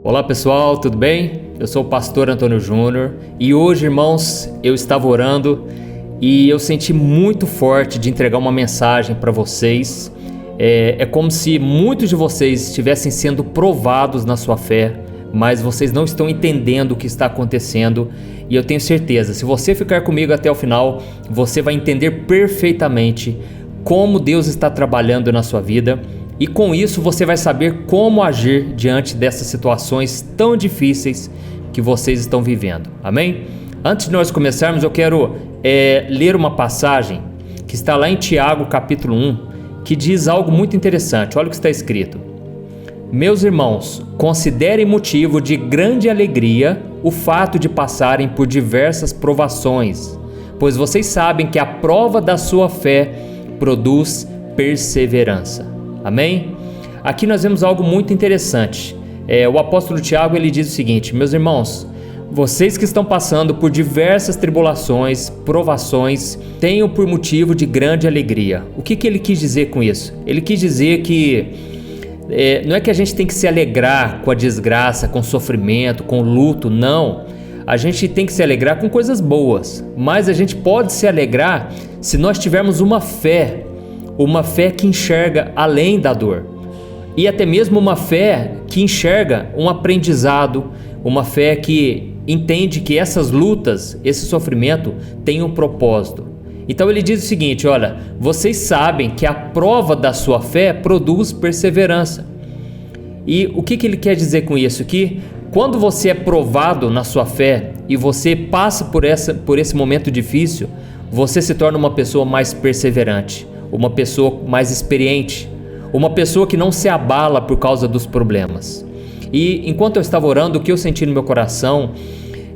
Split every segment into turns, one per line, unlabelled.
Olá pessoal, tudo bem? Eu sou o pastor Antônio Júnior e hoje, irmãos, eu estava orando e eu senti muito forte de entregar uma mensagem para vocês. É como se muitos de vocês estivessem sendo provados na sua fé, mas vocês não estão entendendo o que está acontecendo. E eu tenho certeza, se você ficar comigo até o final, você vai entender perfeitamente como Deus está trabalhando na sua vida. E com isso você vai saber como agir diante dessas situações tão difíceis que vocês estão vivendo. Amém? Antes de nós começarmos, eu quero ler uma passagem que está lá em Tiago capítulo 1, que diz algo muito interessante. Olha o que está escrito: Meus irmãos, considerem motivo de grande alegria o fato de passarem por diversas provações, pois vocês sabem que a prova da sua fé produz perseverança. Amém? Aqui nós vemos algo muito interessante. O apóstolo Tiago, ele diz o seguinte: meus irmãos, vocês que estão passando por diversas tribulações, provações, tenham por motivo de grande alegria. O que ele quis dizer com isso? Ele quis dizer que não é que a gente tem que se alegrar com a desgraça, com o sofrimento, com o luto, não. A gente tem que se alegrar com coisas boas, mas a gente pode se alegrar se nós tivermos uma fé que enxerga além da dor, e até mesmo uma fé que enxerga um aprendizado, uma fé que entende que essas lutas, esse sofrimento tem um propósito. Então ele diz o seguinte: olha, vocês sabem que a prova da sua fé produz perseverança. E o que ele quer dizer com isso? Que quando você é provado na sua fé e você passa por esse momento difícil, você se torna uma pessoa mais perseverante, uma pessoa mais experiente, uma pessoa que não se abala por causa dos problemas. E enquanto eu estava orando, o que eu senti no meu coração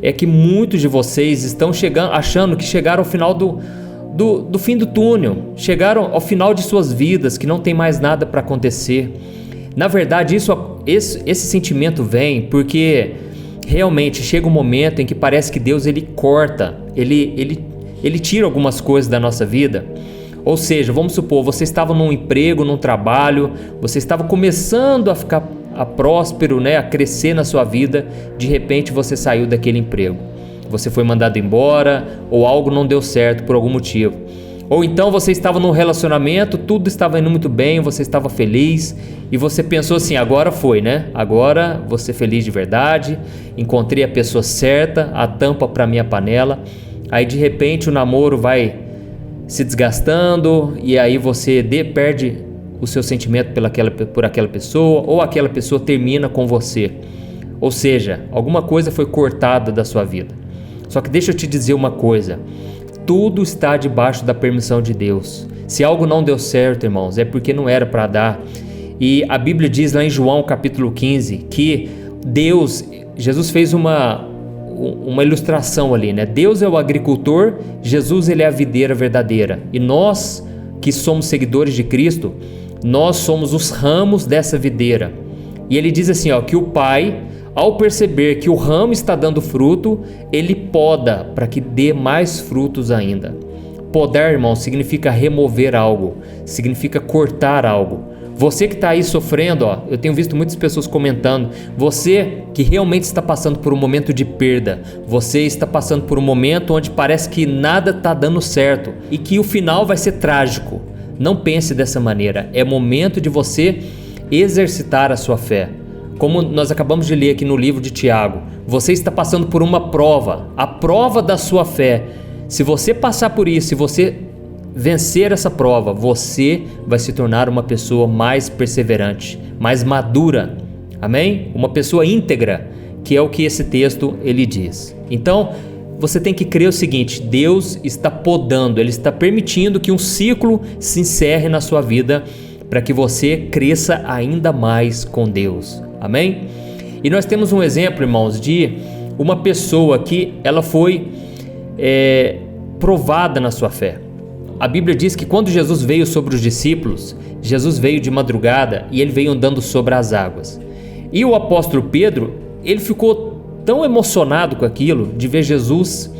é que muitos de vocês estão achando que chegaram ao final do fim do túnel, chegaram ao final de suas vidas, que não tem mais nada para acontecer. Na verdade, esse sentimento vem porque realmente chega um momento em que parece que Deus ele corta, ele tira algumas coisas da nossa vida. Ou seja, vamos supor, você estava num emprego, num trabalho, você estava começando a ficar próspero, a crescer na sua vida, de repente você saiu daquele emprego. Você foi mandado embora, ou algo não deu certo por algum motivo. Ou então você estava num relacionamento, tudo estava indo muito bem, você estava feliz, e você pensou assim: agora foi, Agora vou ser feliz de verdade, encontrei a pessoa certa, a tampa para minha panela. Aí de repente o namoro vai se desgastando, e aí você perde o seu sentimento por aquela pessoa, ou aquela pessoa termina com você. Ou seja, alguma coisa foi cortada da sua vida. Só que deixa eu te dizer uma coisa: tudo está debaixo da permissão de Deus. Se algo não deu certo, irmãos, é porque não era para dar. E a Bíblia diz lá em João capítulo 15 que Jesus fez uma ilustração ali, Deus é o agricultor, Jesus ele é a videira verdadeira, e nós que somos seguidores de Cristo, nós somos os ramos dessa videira. E ele diz assim, que o Pai, ao perceber que o ramo está dando fruto, ele poda para que dê mais frutos ainda. Podar, irmão, significa remover algo, significa cortar algo. Você que está aí sofrendo, eu tenho visto muitas pessoas comentando, você que realmente está passando por um momento de perda, você está passando por um momento onde parece que nada está dando certo e que o final vai ser trágico. Não pense dessa maneira, é momento de você exercitar a sua fé. Como nós acabamos de ler aqui no livro de Tiago, você está passando por uma prova, a prova da sua fé. Se você passar por isso, se você vencer essa prova, você vai se tornar uma pessoa mais perseverante, mais madura, amém? Uma pessoa íntegra, que é o que esse texto ele diz. Então, você tem que crer o seguinte: Deus está podando, Ele está permitindo que um ciclo se encerre na sua vida para que você cresça ainda mais com Deus, amém? E nós temos um exemplo, irmãos, de uma pessoa que ela foi provada na sua fé. A Bíblia diz que quando Jesus veio sobre os discípulos, Jesus veio de madrugada e ele veio andando sobre as águas. E o apóstolo Pedro, ele ficou tão emocionado com aquilo, de ver Jesus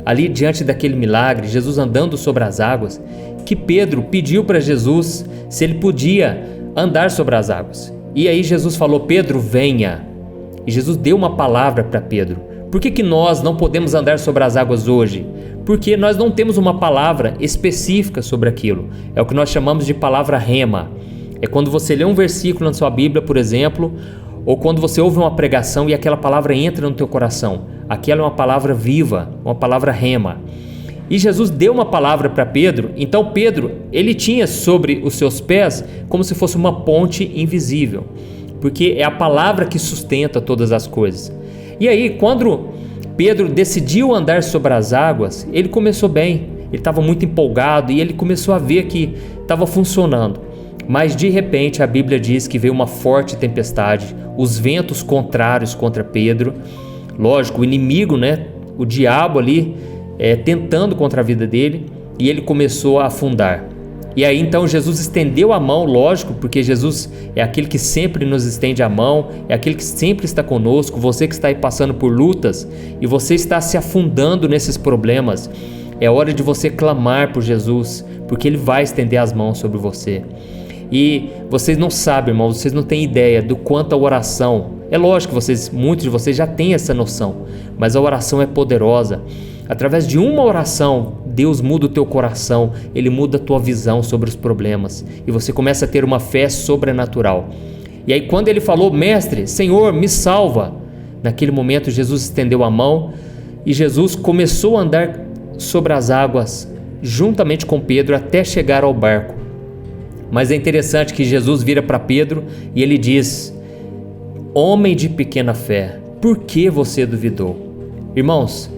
ali diante daquele milagre, Jesus andando sobre as águas, que Pedro pediu para Jesus se ele podia andar sobre as águas. E aí Jesus falou: Pedro, venha. E Jesus deu uma palavra para Pedro. Por que nós não podemos andar sobre as águas hoje? Porque nós não temos uma palavra específica sobre aquilo. É o que nós chamamos de palavra rema. É quando você lê um versículo na sua Bíblia, por exemplo, ou quando você ouve uma pregação e aquela palavra entra no teu coração. Aquela é uma palavra viva, uma palavra rema. E Jesus deu uma palavra para Pedro, então Pedro, ele tinha sobre os seus pés como se fosse uma ponte invisível, porque é a palavra que sustenta todas as coisas. E aí, quando Pedro decidiu andar sobre as águas, ele começou bem, ele estava muito empolgado e ele começou a ver que estava funcionando. Mas de repente a Bíblia diz que veio uma forte tempestade, os ventos contrários contra Pedro, lógico, o inimigo, o diabo ali, tentando contra a vida dele, e ele começou a afundar. E aí então Jesus estendeu a mão, lógico, porque Jesus é aquele que sempre nos estende a mão, é aquele que sempre está conosco. Você que está aí passando por lutas e você está se afundando nesses problemas, é hora de você clamar por Jesus, porque Ele vai estender as mãos sobre você. E vocês não sabem, irmãos, vocês não têm ideia do quanto a oração, é lógico que muitos de vocês já têm essa noção, mas a oração é poderosa. Através de uma oração, Deus muda o teu coração, Ele muda a tua visão sobre os problemas e você começa a ter uma fé sobrenatural. E aí quando ele falou, mestre, Senhor, me salva, naquele momento Jesus estendeu a mão e Jesus começou a andar sobre as águas juntamente com Pedro até chegar ao barco. Mas é interessante que Jesus vira para Pedro e ele diz, homem de pequena fé, por que você duvidou? Irmãos,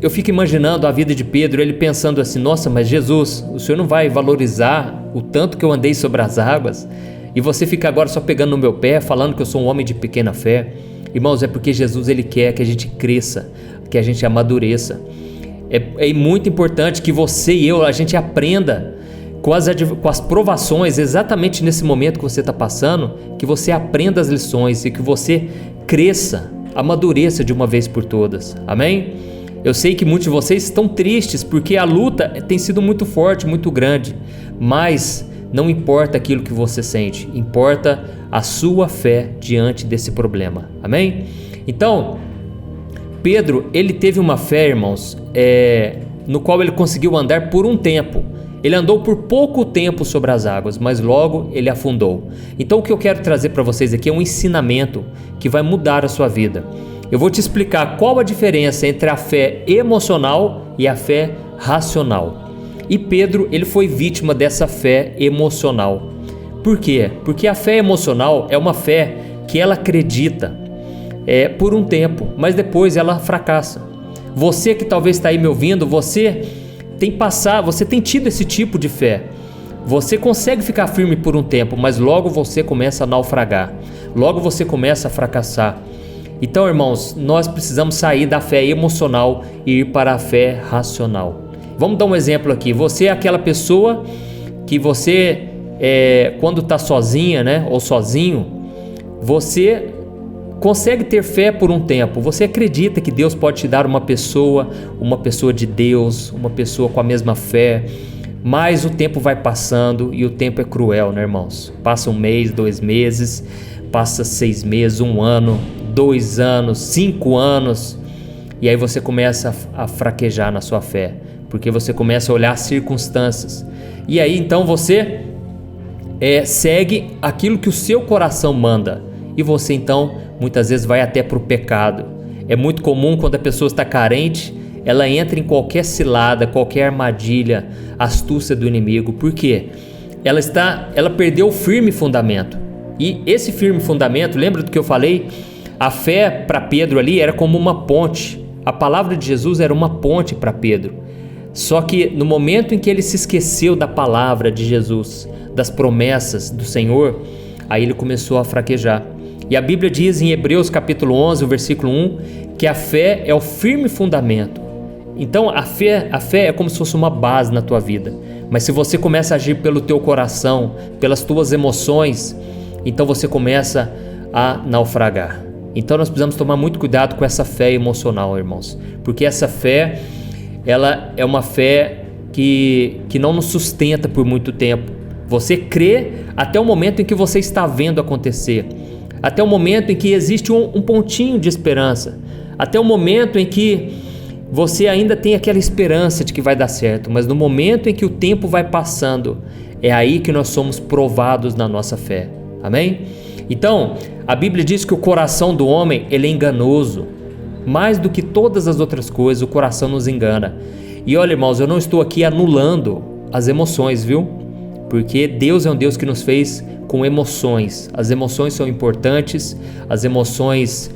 eu fico imaginando a vida de Pedro, ele pensando assim, nossa, mas Jesus, o Senhor não vai valorizar o tanto que eu andei sobre as águas e você fica agora só pegando no meu pé, falando que eu sou um homem de pequena fé? Irmãos, é porque Jesus, Ele quer que a gente cresça, que a gente amadureça. É muito importante que você e eu, a gente aprenda com as provações, exatamente nesse momento que você está passando, que você aprenda as lições e que você cresça, amadureça de uma vez por todas, amém? Eu sei que muitos de vocês estão tristes porque a luta tem sido muito forte, muito grande, mas não importa aquilo que você sente, importa a sua fé diante desse problema, amém? Então, Pedro, ele teve uma fé, irmãos, no qual ele conseguiu andar por um tempo. Ele andou por pouco tempo sobre as águas, mas logo ele afundou. Então o que eu quero trazer para vocês aqui é um ensinamento que vai mudar a sua vida. Eu vou te explicar qual a diferença entre a fé emocional e a fé racional. E Pedro, ele foi vítima dessa fé emocional. Por quê? Porque a fé emocional é uma fé que ela acredita por um tempo, mas depois ela fracassa. Você que talvez está aí me ouvindo, você tem tido esse tipo de fé. Você consegue ficar firme por um tempo, mas logo você começa a naufragar, logo você começa a fracassar. Então, irmãos, nós precisamos sair da fé emocional e ir para a fé racional. Vamos dar um exemplo aqui. Você é aquela pessoa que você, quando está sozinha, ou sozinho, você consegue ter fé por um tempo. Você acredita que Deus pode te dar uma pessoa de Deus, uma pessoa com a mesma fé, mas o tempo vai passando e o tempo é cruel, né, irmãos? Passa 1 mês, 2 meses, passa 6 meses, 1 ano, 2 anos, 5 anos, e aí você começa a fraquejar na sua fé, porque você começa a olhar as circunstâncias, e aí então você segue aquilo que o seu coração manda, e você então muitas vezes vai até para o pecado. É muito comum quando a pessoa está carente, ela entra em qualquer cilada, qualquer armadilha, astúcia do inimigo. Por quê? Ela perdeu o firme fundamento. E esse firme fundamento, lembra do que eu falei? A fé para Pedro ali era como uma ponte. A palavra de Jesus era uma ponte para Pedro. Só que no momento em que ele se esqueceu da palavra de Jesus, das promessas do Senhor, aí ele começou a fraquejar. E a Bíblia diz em Hebreus capítulo 11, o versículo 1, que a fé é o firme fundamento. Então a fé é como se fosse uma base na tua vida. Mas se você começa a agir pelo teu coração, pelas tuas emoções, então você começa a naufragar. Então nós precisamos tomar muito cuidado com essa fé emocional, irmãos. Porque essa fé, ela é uma fé que não nos sustenta por muito tempo. Você crê até o momento em que você está vendo acontecer. até o momento em que existe um pontinho de esperança, até o momento em que você ainda tem aquela esperança de que vai dar certo, mas no momento em que o tempo vai passando, é aí que nós somos provados na nossa fé. Amém? Então, a Bíblia diz que o coração do homem, ele é enganoso. Mais do que todas as outras coisas, o coração nos engana. E olha, irmãos, eu não estou aqui anulando as emoções, viu? Porque Deus é um Deus que nos fez com emoções. As emoções são importantes, as emoções,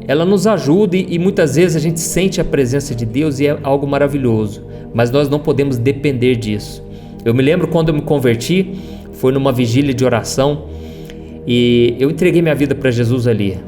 ela nos ajuda e muitas vezes a gente sente a presença de Deus e é algo maravilhoso. Mas nós não podemos depender disso. Eu me lembro quando eu me converti, foi numa vigília de oração e eu entreguei minha vida para Jesus ali.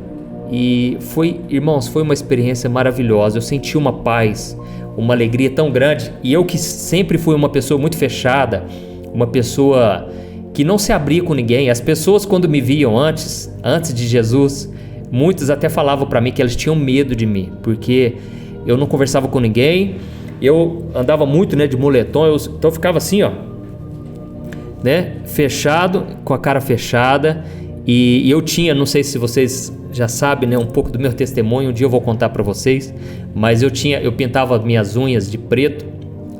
E foi, irmãos, foi uma experiência maravilhosa. Eu senti uma paz, uma alegria tão grande. E eu que sempre fui uma pessoa muito fechada, uma pessoa que não se abria com ninguém. As pessoas quando me viam antes de Jesus, muitos até falavam para mim que elas tinham medo de mim, porque eu não conversava com ninguém. Eu andava muito, de moletom, então eu ficava assim, fechado, com a cara fechada. E eu tinha, não sei se vocês já sabem, um pouco do meu testemunho, um dia eu vou contar para vocês, mas eu pintava minhas unhas de preto,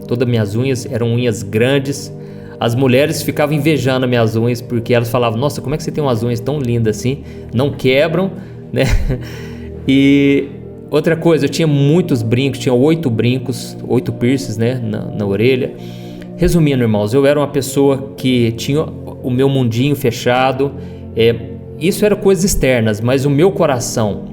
todas minhas unhas eram unhas grandes. As mulheres ficavam invejando as minhas unhas, porque elas falavam, nossa, como é que você tem umas unhas tão lindas assim, não quebram, E outra coisa, eu tinha muitos brincos, tinha 8 brincos, 8 piercings, na orelha. Resumindo, irmãos, eu era uma pessoa que tinha o meu mundinho fechado. Isso era coisas externas, mas o meu coração,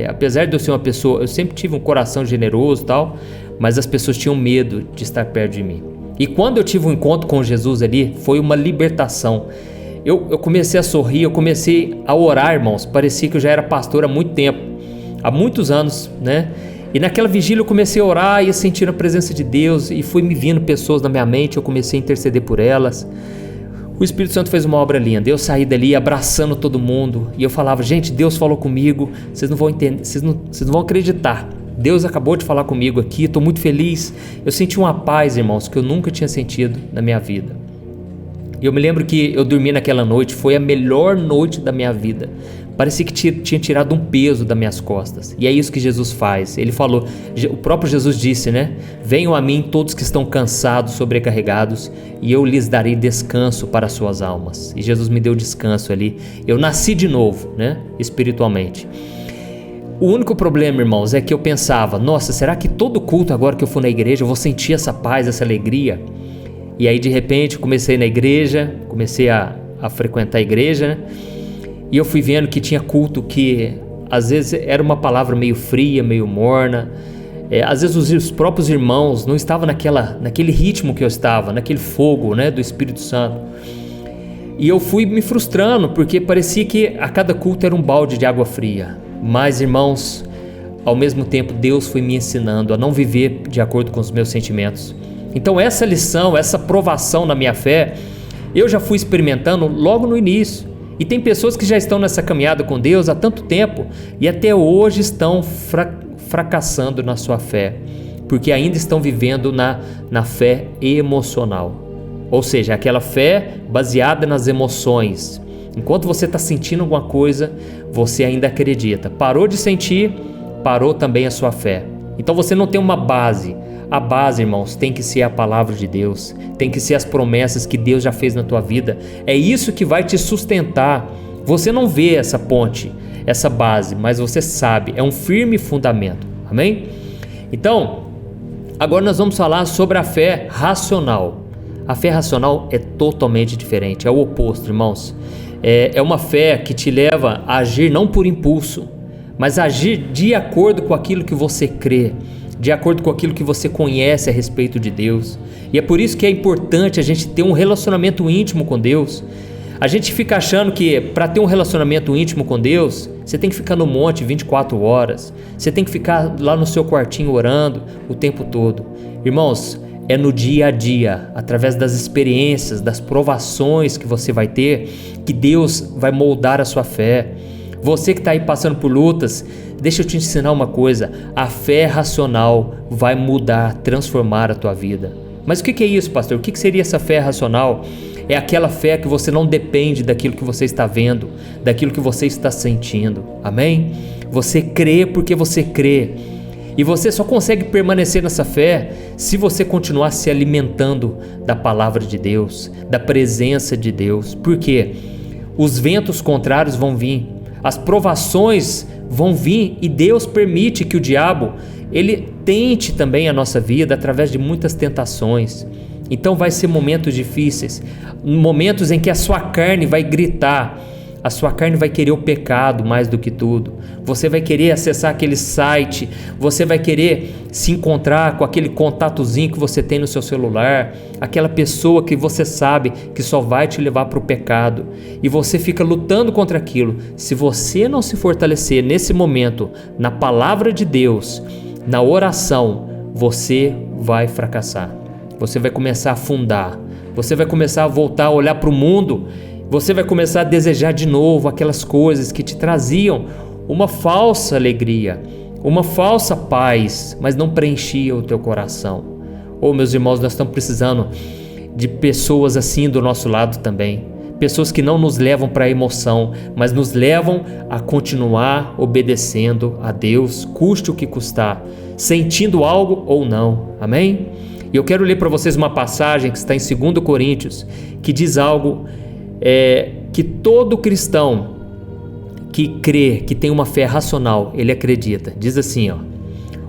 apesar de eu ser uma pessoa, eu sempre tive um coração generoso e tal, mas as pessoas tinham medo de estar perto de mim. E quando eu tive um encontro com Jesus ali, foi uma libertação. Eu comecei a sorrir, eu comecei a orar, irmãos, parecia que eu já era pastor há muito tempo, há muitos anos, E naquela vigília eu comecei a orar e a sentir a presença de Deus e foi me vindo pessoas na minha mente, eu comecei a interceder por elas. O Espírito Santo fez uma obra linda. Eu saí dali abraçando todo mundo e eu falava, gente, Deus falou comigo, vocês não vão entender, vocês não vão acreditar. Deus acabou de falar comigo aqui, estou muito feliz. Eu senti uma paz, irmãos, que eu nunca tinha sentido na minha vida. E eu me lembro que eu dormi naquela noite, foi a melhor noite da minha vida. Parecia que tinha tirado um peso das minhas costas. E é isso que Jesus faz. Ele falou, o próprio Jesus disse, venham a mim todos que estão cansados, sobrecarregados, e eu lhes darei descanso para as suas almas. E Jesus me deu descanso ali. Eu nasci de novo, espiritualmente. O único problema, irmãos, é que eu pensava, nossa, será que todo culto agora que eu for na igreja eu vou sentir essa paz, essa alegria? E aí de repente comecei na igreja, comecei a frequentar a igreja, e eu fui vendo que tinha culto que às vezes era uma palavra meio fria, meio morna. Às vezes os próprios irmãos não estavam naquele ritmo que eu estava, naquele fogo, do Espírito Santo. E eu fui me frustrando, porque parecia que a cada culto era um balde de água fria. Mas, irmãos, ao mesmo tempo Deus foi me ensinando a não viver de acordo com os meus sentimentos. Então essa lição, essa provação na minha fé, eu já fui experimentando logo no início. E tem pessoas que já estão nessa caminhada com Deus há tanto tempo e até hoje estão fracassando na sua fé, porque ainda estão vivendo na fé emocional. Ou seja, aquela fé baseada nas emoções. Enquanto você está sentindo alguma coisa, você ainda acredita. Parou de sentir, parou também a sua fé. Então você não tem uma base. A base, irmãos, tem que ser a palavra de Deus, tem que ser as promessas que Deus já fez na tua vida. É isso que vai te sustentar. Você não vê essa ponte, essa base, mas você sabe, é um firme fundamento. Amém? Então, agora nós vamos falar sobre a fé racional. A fé racional é totalmente diferente, é o oposto, irmãos. É uma fé que te leva a agir não por impulso, mas a agir de acordo com aquilo que você crê, de acordo com aquilo que você conhece a respeito de Deus. E é por isso que é importante a gente ter um relacionamento íntimo com Deus. A gente fica achando que para ter um relacionamento íntimo com Deus, você tem que ficar no monte 24 horas, você tem que ficar lá no seu quartinho orando o tempo todo. Irmãos, é no dia a dia, através das experiências, das provações que você vai ter, que Deus vai moldar a sua fé. Você que está aí passando por lutas, deixa eu te ensinar uma coisa, a fé racional vai mudar, transformar a tua vida. Mas o que é isso, pastor? O que seria essa fé racional? É aquela fé que você não depende daquilo que você está vendo, daquilo que você está sentindo. Amém? Você crê porque você crê. E você só consegue permanecer nessa fé se você continuar se alimentando da palavra de Deus, da presença de Deus. Por quê? Os ventos contrários vão vir, as provações vão vir, e Deus permite que o diabo ele tente também a nossa vida através de muitas tentações. Então vai ser momentos difíceis, momentos em que a sua carne vai gritar, a sua carne vai querer o pecado mais do que tudo. Você vai querer acessar aquele site, você vai querer se encontrar com aquele contatozinho que você tem no seu celular, aquela pessoa que você sabe que só vai te levar para o pecado, e você fica lutando contra aquilo. Se você não se fortalecer nesse momento na palavra de Deus, na oração, você vai fracassar. Você vai começar a afundar, você vai começar a voltar a olhar para o mundo, você vai começar a desejar de novo aquelas coisas que te traziam uma falsa alegria, uma falsa paz, mas não preenchia o teu coração. Meus irmãos, nós estamos precisando de pessoas assim do nosso lado também. Pessoas que não nos levam para a emoção, mas nos levam a continuar obedecendo a Deus, custe o que custar, sentindo algo ou não. Amém? E eu quero ler para vocês uma passagem que está em 2 Coríntios, que diz algo que todo cristão que crê, que tem uma fé racional, ele acredita. Diz assim,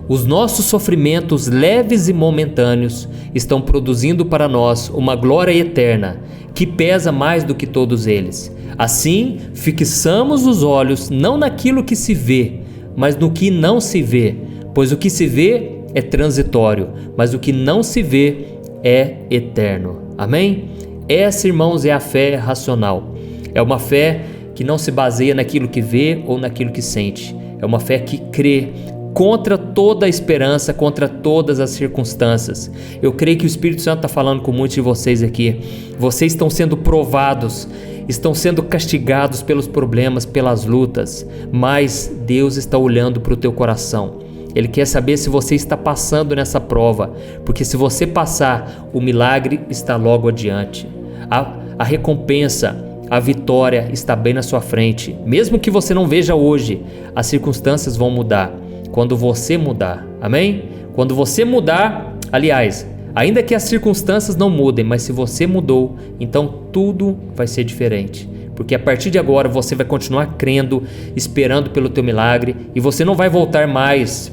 os nossos sofrimentos leves e momentâneos estão produzindo para nós uma glória eterna, que pesa mais do que todos eles. Assim, fixamos os olhos não naquilo que se vê, mas no que não se vê, pois o que se vê é transitório, mas o que não se vê é eterno. Amém? Essa, irmãos, é a fé racional. É uma fé que não se baseia naquilo que vê ou naquilo que sente. É uma fé que crê contra toda a esperança, contra todas as circunstâncias. Eu creio que o Espírito Santo está falando com muitos de vocês aqui. Vocês estão sendo provados, estão sendo castigados pelos problemas, pelas lutas, mas Deus está olhando para o teu coração. Ele quer saber se você está passando nessa prova, porque se você passar, o milagre está logo adiante. A recompensa, a vitória está bem na sua frente. Mesmo que você não veja hoje, as circunstâncias vão mudar quando você mudar. Amém? Quando você mudar, aliás, ainda que as circunstâncias não mudem, mas se você mudou, então tudo vai ser diferente. Porque a partir de agora você vai continuar crendo, esperando pelo teu milagre, e você não vai voltar mais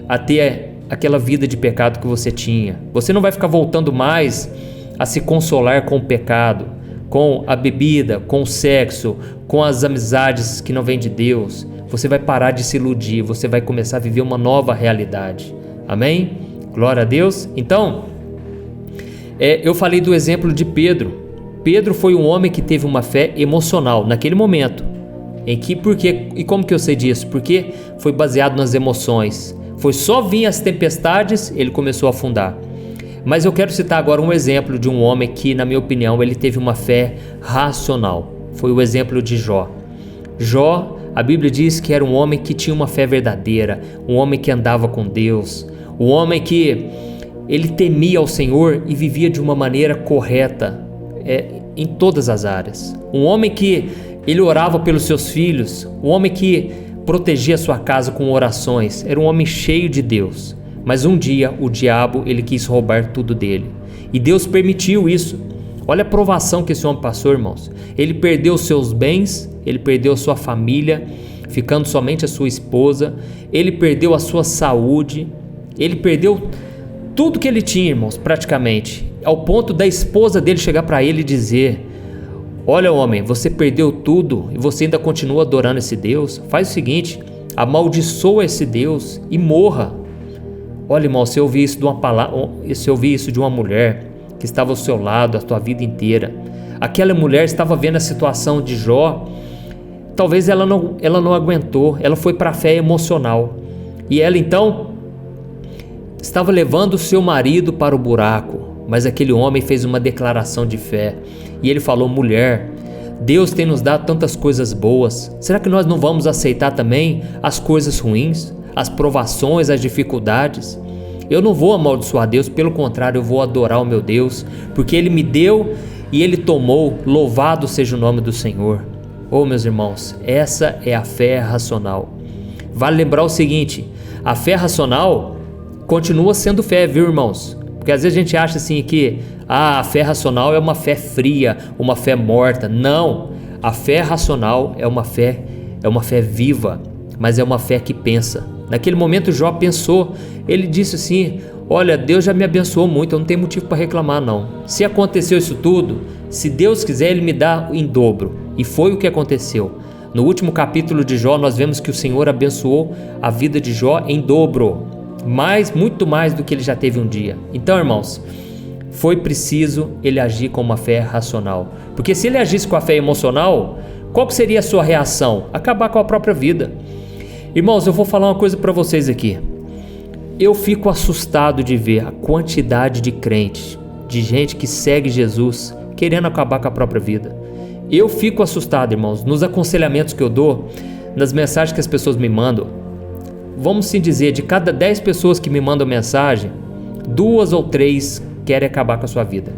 a ter aquela vida de pecado que você tinha. Você não vai ficar voltando mais a se consolar com o pecado, com a bebida, com o sexo, com as amizades que não vêm de Deus. Você vai parar de se iludir, você vai começar a viver uma nova realidade. Amém? Glória a Deus. Então, eu falei do exemplo de Pedro. Pedro foi um homem que teve uma fé emocional naquele momento. E como que eu sei disso? Porque foi baseado nas emoções. Foi só vir as tempestades, ele começou a afundar. Mas eu quero citar agora um exemplo de um homem que, na minha opinião, ele teve uma fé racional. Foi o exemplo de Jó. Jó, a Bíblia diz que era um homem que tinha uma fé verdadeira, um homem que andava com Deus, um homem que ele temia ao Senhor e vivia de uma maneira correta em todas as áreas. Um homem que ele orava pelos seus filhos, um homem que protegia sua casa com orações, era um homem cheio de Deus. Mas um dia o diabo ele quis roubar tudo dele, e Deus permitiu isso. Olha a provação que esse homem passou, irmãos. Ele perdeu seus bens, ele perdeu sua família, ficando somente a sua esposa, ele perdeu a sua saúde, ele perdeu tudo que ele tinha, irmãos, praticamente, ao ponto da esposa dele chegar para ele e dizer: olha, homem, você perdeu tudo e você ainda continua adorando esse Deus? Faz o seguinte, amaldiçoa esse Deus e morra. Olha, irmão, se eu ouvir isso de uma mulher que estava ao seu lado a tua vida inteira, aquela mulher estava vendo a situação de Jó, talvez ela não aguentou, ela foi para a fé emocional, e ela então estava levando o seu marido para o buraco. Mas aquele homem fez uma declaração de fé, e ele falou: mulher, Deus tem nos dado tantas coisas boas, será que nós não vamos aceitar também as coisas ruins, as provações, as dificuldades? Eu não vou amaldiçoar Deus, pelo contrário, eu vou adorar o meu Deus, porque Ele me deu e ele tomou. Louvado seja o nome do Senhor. Oh, meus irmãos, essa é a fé racional. Vale lembrar o seguinte, a fé racional continua sendo fé, viu, irmãos? Porque às vezes a gente acha assim que a fé racional é uma fé fria, uma fé morta. Não, a fé racional é uma fé viva, mas é uma fé que pensa. Naquele momento Jó pensou, ele disse assim: olha, Deus já me abençoou muito, eu não tenho motivo para reclamar não. Se aconteceu isso tudo, se Deus quiser, Ele me dá em dobro. E foi o que aconteceu. No último capítulo de Jó, nós vemos que o Senhor abençoou a vida de Jó em dobro, muito mais do que ele já teve um dia. Então, irmãos, foi preciso ele agir com uma fé racional. Porque se ele agisse com a fé emocional, qual que seria a sua reação? Acabar com a própria vida. Irmãos, eu vou falar uma coisa para vocês aqui. Eu fico assustado de ver a quantidade de crentes, de gente que segue Jesus, querendo acabar com a própria vida. Eu fico assustado, irmãos, nos aconselhamentos que eu dou, nas mensagens que as pessoas me mandam. Vamos sim dizer, de cada 10 pessoas que me mandam mensagem, 2 ou 3 querem acabar com a sua vida.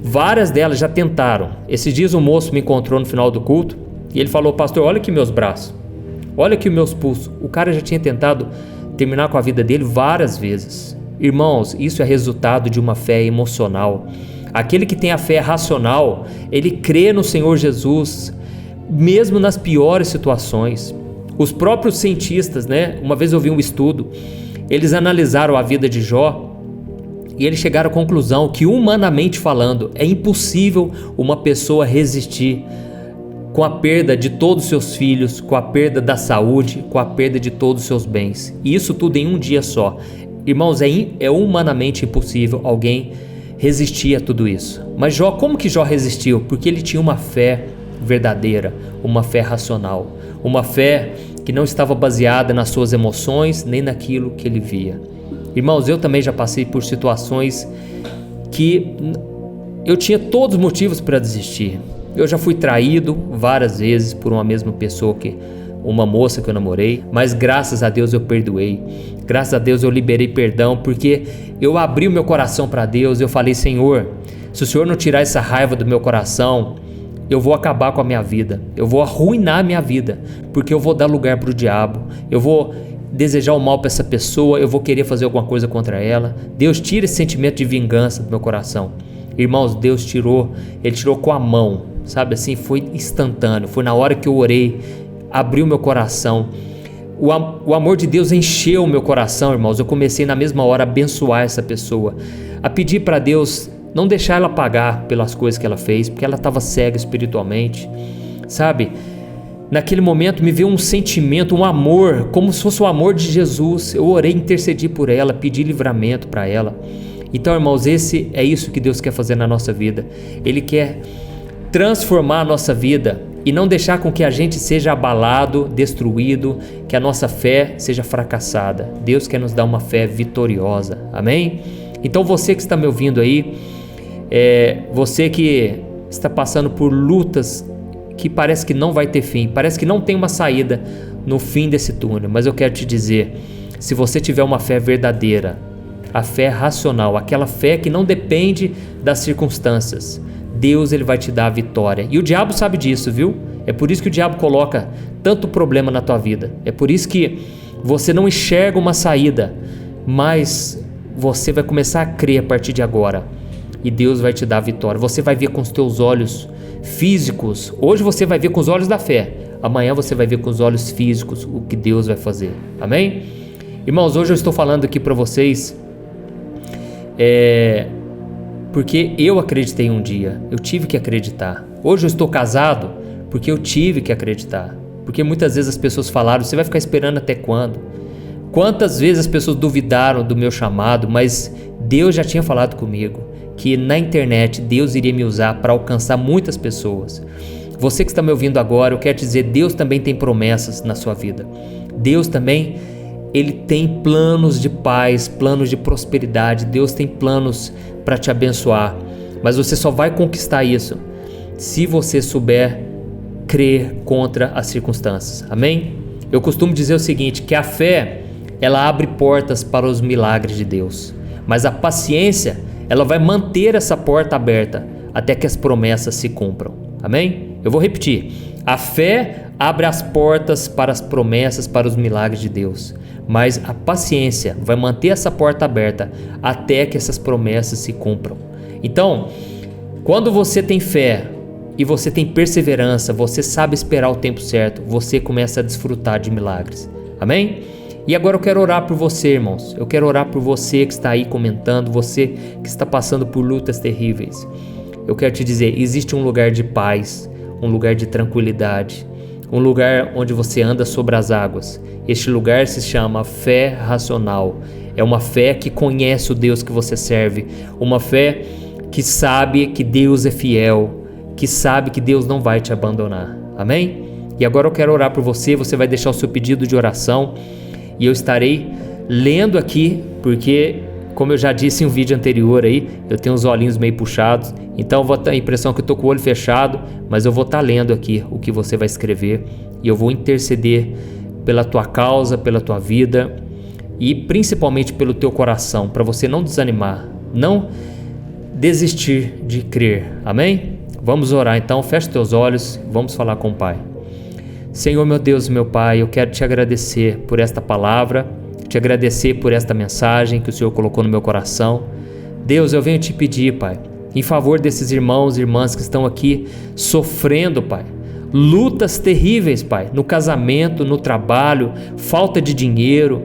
Várias delas já tentaram. Esses dias um moço me encontrou no final do culto e ele falou: pastor, olha aqui meus braços, olha aqui meus pulsos. O cara já tinha tentado terminar com a vida dele várias vezes. Irmãos, isso é resultado de uma fé emocional. Aquele que tem a fé racional, ele crê no Senhor Jesus, mesmo nas piores situações. Os próprios cientistas, uma vez eu vi um estudo, eles analisaram a vida de Jó e eles chegaram à conclusão que, humanamente falando, é impossível uma pessoa resistir com a perda de todos os seus filhos, com a perda da saúde, com a perda de todos os seus bens. E isso tudo em um dia só. Irmãos, é humanamente impossível alguém resistir a tudo isso. Mas Jó, como que Jó resistiu? Porque ele tinha uma fé verdadeira, uma fé racional, uma fé que não estava baseada nas suas emoções, nem naquilo que ele via. Irmãos, eu também já passei por situações que eu tinha todos os motivos para desistir. Eu já fui traído várias vezes por uma mesma pessoa, uma moça que eu namorei, mas graças a Deus eu perdoei. Graças a Deus eu liberei perdão, porque eu abri o meu coração para Deus. Eu falei: Senhor, se o Senhor não tirar essa raiva do meu coração, eu vou acabar com a minha vida, eu vou arruinar a minha vida, porque eu vou dar lugar para o diabo, eu vou desejar o mal para essa pessoa, eu vou querer fazer alguma coisa contra ela. Deus, tira esse sentimento de vingança do meu coração. Irmãos, Deus tirou, Ele tirou com a mão, sabe assim, foi instantâneo, foi na hora que eu orei, abriu meu coração. O amor de Deus encheu o meu coração, irmãos. Eu comecei na mesma hora a abençoar essa pessoa, a pedir para Deus não deixar ela pagar pelas coisas que ela fez, porque ela estava cega espiritualmente, sabe? Naquele momento me veio um sentimento, um amor, como se fosse o amor de Jesus. Eu orei, intercedi por ela, pedi livramento para ela. Então, irmãos, é isso que Deus quer fazer na nossa vida. Ele quer transformar a nossa vida e não deixar com que a gente seja abalado, destruído, que a nossa fé seja fracassada. Deus quer nos dar uma fé vitoriosa, amém? Então você que está me ouvindo aí, você que está passando por lutas que parece que não vai ter fim, parece que não tem uma saída no fim desse túnel, mas eu quero te dizer, se você tiver uma fé verdadeira, a fé racional, aquela fé que não depende das circunstâncias, Deus, Ele vai te dar a vitória. E o diabo sabe disso, viu? É por isso que o diabo coloca tanto problema na tua vida. É por isso que você não enxerga uma saída, mas você vai começar a crer a partir de agora. E Deus vai te dar a vitória. Você vai ver com os teus olhos físicos. Hoje você vai ver com os olhos da fé. Amanhã você vai ver com os olhos físicos o que Deus vai fazer. Amém? Irmãos, hoje eu estou falando aqui para vocês porque eu acreditei um dia, eu tive que acreditar. Hoje eu estou casado porque eu tive que acreditar. Porque muitas vezes as pessoas falaram: você vai ficar esperando até quando? Quantas vezes as pessoas duvidaram do meu chamado, mas Deus já tinha falado comigo que na internet Deus iria me usar para alcançar muitas pessoas. Você que está me ouvindo agora, eu quero te dizer, Deus também tem promessas na sua vida. Deus também, Ele tem planos de paz, planos de prosperidade. Deus tem planos para te abençoar, mas você só vai conquistar isso se você souber crer contra as circunstâncias, amém? Eu costumo dizer o seguinte, que a fé, ela abre portas para os milagres de Deus, mas a paciência, ela vai manter essa porta aberta até que as promessas se cumpram. Amém? Eu vou repetir. A fé abre as portas para as promessas, para os milagres de Deus. Mas a paciência vai manter essa porta aberta até que essas promessas se cumpram. Então, quando você tem fé e você tem perseverança, você sabe esperar o tempo certo, você começa a desfrutar de milagres. Amém? E agora eu quero orar por você, irmãos. Eu quero orar por você que está aí comentando, você que está passando por lutas terríveis. Eu quero te dizer, existe um lugar de paz, um lugar de tranquilidade, um lugar onde você anda sobre as águas. Este lugar se chama fé racional. É uma fé que conhece o Deus que você serve, uma fé que sabe que Deus é fiel, que sabe que Deus não vai te abandonar. Amém? E agora eu quero orar por você, você vai deixar o seu pedido de oração e eu estarei lendo aqui, porque, como eu já disse em um vídeo anterior aí, eu tenho os olhinhos meio puxados, então eu vou ter a impressão que eu estou com o olho fechado, mas eu vou estar lendo aqui o que você vai escrever e eu vou interceder pela tua causa, pela tua vida e principalmente pelo teu coração, para você não desanimar, não desistir de crer. Amém? Vamos orar então, fecha teus olhos, vamos falar com o Pai. Senhor, meu Deus, meu Pai, eu quero te agradecer por esta palavra, te agradecer por esta mensagem que o Senhor colocou no meu coração. Deus, eu venho te pedir, Pai, em favor desses irmãos e irmãs que estão aqui sofrendo, Pai, lutas terríveis, Pai, no casamento, no trabalho, falta de dinheiro,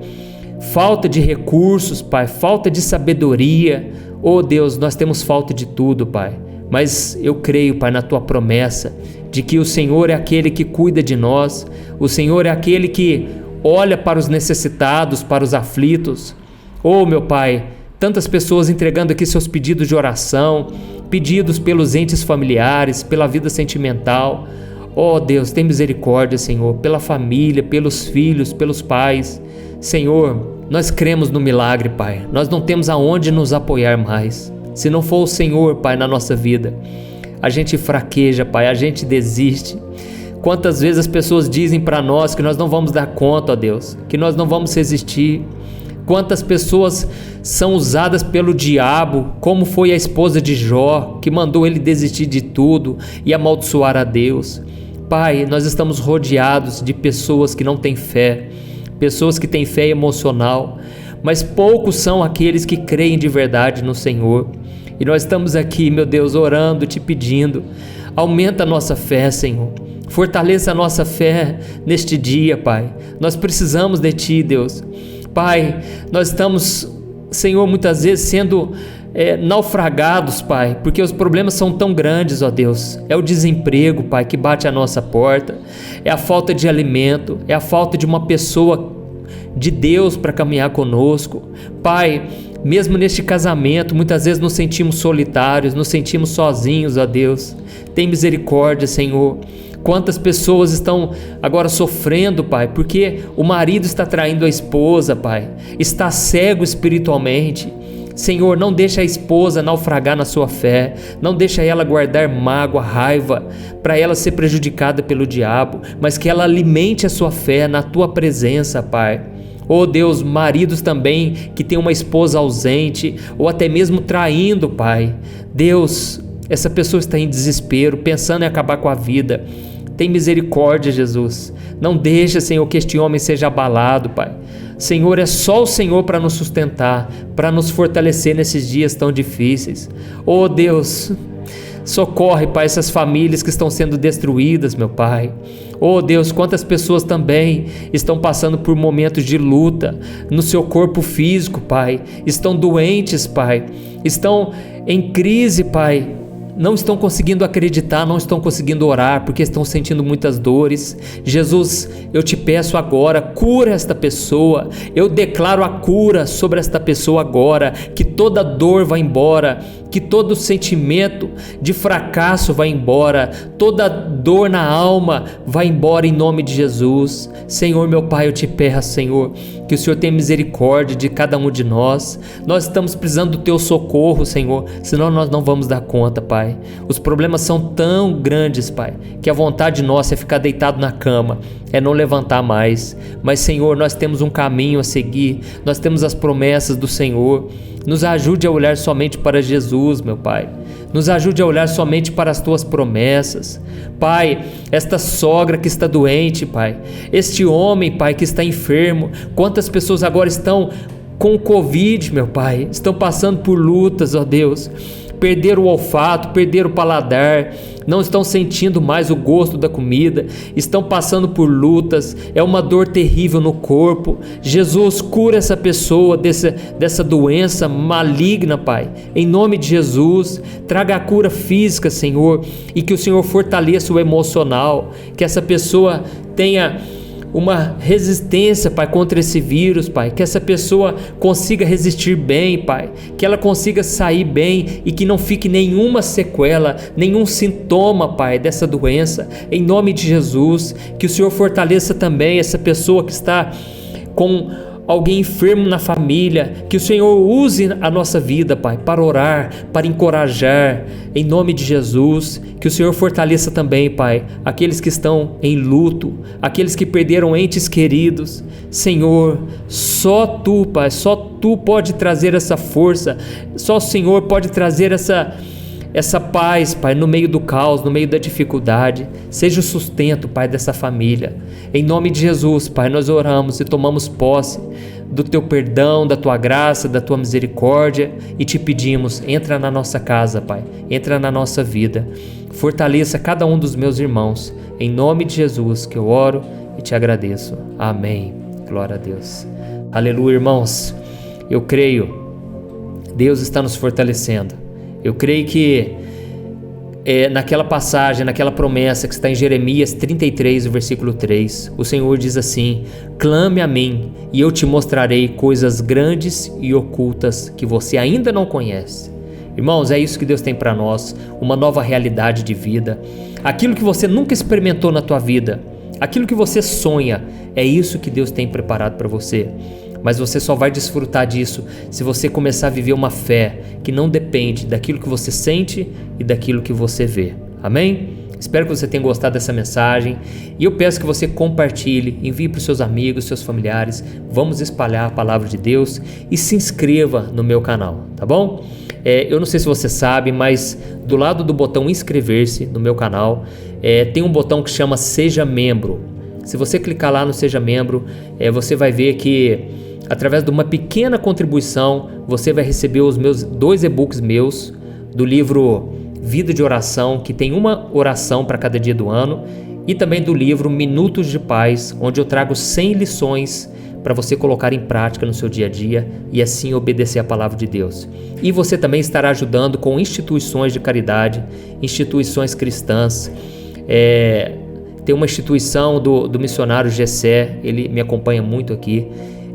falta de recursos, Pai, falta de sabedoria. Oh Deus, nós temos falta de tudo, Pai, mas eu creio, Pai, na Tua promessa de que o Senhor é aquele que cuida de nós, o Senhor é aquele que olha para os necessitados, para os aflitos. Oh meu Pai, tantas pessoas entregando aqui seus pedidos de oração, pedidos pelos entes familiares, pela vida sentimental. Oh Deus, tem misericórdia, Senhor, pela família, pelos filhos, pelos pais. Senhor, nós cremos no milagre, Pai. Nós não temos aonde nos apoiar mais. Se não for o Senhor, Pai, na nossa vida, a gente fraqueja, Pai, a gente desiste. Quantas vezes as pessoas dizem para nós que nós não vamos dar conta, ó Deus, que nós não vamos resistir. Quantas pessoas são usadas pelo diabo, como foi a esposa de Jó, que mandou ele desistir de tudo e amaldiçoar a Deus. Pai, nós estamos rodeados de pessoas que não têm fé, pessoas que têm fé emocional, mas poucos são aqueles que creem de verdade no Senhor. E nós estamos aqui, meu Deus, orando, te pedindo, aumenta a nossa fé, Senhor. Fortaleça a nossa fé neste dia, Pai. Nós precisamos de Ti, Deus. Pai, nós estamos, Senhor, muitas vezes sendo naufragados, Pai, porque os problemas são tão grandes, ó Deus. É o desemprego, Pai, que bate à nossa porta. É a falta de alimento, é a falta de uma pessoa de Deus para caminhar conosco. Pai, mesmo neste casamento, muitas vezes nos sentimos solitários, nos sentimos sozinhos, ó Deus. Tem misericórdia, Senhor. Quantas pessoas estão agora sofrendo, Pai, porque o marido está traindo a esposa, Pai, está cego espiritualmente. Senhor, não deixa a esposa naufragar na sua fé, não deixa ela guardar mágoa, raiva, para ela ser prejudicada pelo diabo, mas que ela alimente a sua fé na Tua presença, Pai. Oh Deus, maridos também que têm uma esposa ausente ou até mesmo traindo, Pai. Deus, essa pessoa está em desespero, pensando em acabar com a vida. Tem misericórdia, Jesus. Não deixa, Senhor, que este homem seja abalado, Pai. Senhor, é só o Senhor para nos sustentar, para nos fortalecer nesses dias tão difíceis. Oh Deus, socorre, Pai, essas famílias que estão sendo destruídas, meu Pai. Oh Deus, quantas pessoas também estão passando por momentos de luta no seu corpo físico, Pai. Estão doentes, Pai. Estão em crise, Pai. Não estão conseguindo acreditar, não estão conseguindo orar, porque estão sentindo muitas dores. Jesus, eu te peço agora, cura esta pessoa. Eu declaro a cura sobre esta pessoa agora, que toda dor vai embora, que todo sentimento de fracasso vai embora, toda dor na alma vai embora em nome de Jesus. Senhor, meu Pai, eu te peço, Senhor, que o Senhor tenha misericórdia de cada um de nós. Nós estamos precisando do Teu socorro, Senhor, senão nós não vamos dar conta, Pai. Os problemas são tão grandes, Pai, que a vontade nossa é ficar deitado na cama, é não levantar mais. Mas, Senhor, nós temos um caminho a seguir, nós temos as promessas do Senhor. Nos ajude a olhar somente para Jesus, meu Pai. Nos ajude a olhar somente para as tuas promessas. Pai, esta sogra que está doente, Pai, este homem, Pai, que está enfermo, quantas pessoas agora estão com o Covid, meu Pai, estão passando por lutas, ó Deus, perderam o olfato, perderam o paladar, não estão sentindo mais o gosto da comida, estão passando por lutas, é uma dor terrível no corpo. Jesus, cura essa pessoa dessa doença maligna, Pai, em nome de Jesus. Traga a cura física, Senhor, e que o Senhor fortaleça o emocional, que essa pessoa tenha uma resistência, Pai, contra esse vírus, Pai, que essa pessoa consiga resistir bem, Pai, que ela consiga sair bem e que não fique nenhuma sequela, nenhum sintoma, Pai, dessa doença, em nome de Jesus. Que o Senhor fortaleça também essa pessoa que está com alguém enfermo na família, que o Senhor use a nossa vida, Pai, para orar, para encorajar, em nome de Jesus. Que o Senhor fortaleça também, Pai, aqueles que estão em luto, aqueles que perderam entes queridos. Senhor, só Tu, Pai, só Tu pode trazer essa força, só o Senhor pode trazer essa paz, Pai, no meio do caos, no meio da dificuldade. Seja o sustento, Pai, dessa família. Em nome de Jesus, Pai, nós oramos e tomamos posse do Teu perdão, da Tua graça, da Tua misericórdia e te pedimos, entra na nossa casa, Pai, entra na nossa vida. Fortaleça cada um dos meus irmãos. Em nome de Jesus que eu oro e te agradeço. Amém. Glória a Deus. Aleluia, irmãos. Eu creio, Deus está nos fortalecendo. Eu creio que naquela passagem, naquela promessa que está em Jeremias 33, versículo 3, o Senhor diz assim: clame a mim e eu te mostrarei coisas grandes e ocultas que você ainda não conhece. Irmãos, é isso que Deus tem para nós, uma nova realidade de vida. Aquilo que você nunca experimentou na tua vida, aquilo que você sonha, é isso que Deus tem preparado para você. Mas você só vai desfrutar disso se você começar a viver uma fé que não depende daquilo que você sente e daquilo que você vê. Amém? Espero que você tenha gostado dessa mensagem e eu peço que você compartilhe, envie para os seus amigos, seus familiares. Vamos espalhar a palavra de Deus e se inscreva no meu canal, tá bom? Eu não sei se você sabe, mas do lado do botão inscrever-se no meu canal, tem um botão que chama Seja Membro. Se você clicar lá no Seja Membro, você vai ver que através de uma pequena contribuição, você vai receber os meus 2 e-books meus do livro Vida de Oração, que tem uma oração para cada dia do ano, e também do livro Minutos de Paz, onde eu trago 100 lições para você colocar em prática no seu dia a dia e assim obedecer a palavra de Deus. E você também estará ajudando com instituições de caridade, instituições cristãs. Tem uma instituição do missionário Gessé, ele me acompanha muito aqui.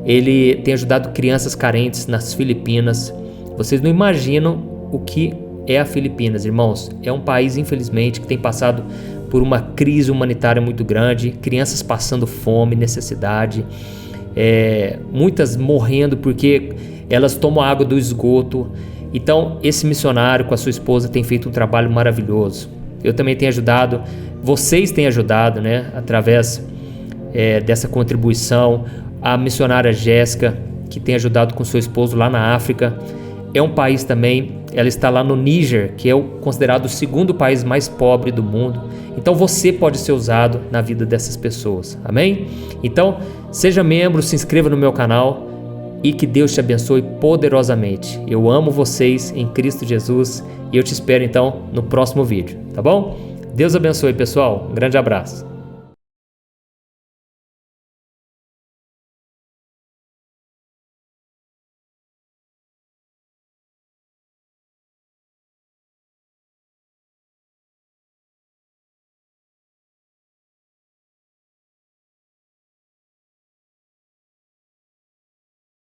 Ele tem ajudado crianças carentes nas Filipinas. Vocês não imaginam o que é a Filipinas, irmãos. É um país, infelizmente, que tem passado por uma crise humanitária muito grande. Crianças passando fome, necessidade. Muitas morrendo porque elas tomam água do esgoto. Então, esse missionário com a sua esposa tem feito um trabalho maravilhoso. Eu também tenho ajudado, vocês têm ajudado, né, através dessa contribuição. A missionária Jéssica, que tem ajudado com seu esposo lá na África. É um país também, ela está lá no Níger, que é considerado o 2º país mais pobre do mundo. Então você pode ser usado na vida dessas pessoas, amém? Então, seja membro, se inscreva no meu canal e que Deus te abençoe poderosamente. Eu amo vocês em Cristo Jesus e eu te espero então no próximo vídeo, tá bom? Deus abençoe, pessoal. Um grande abraço.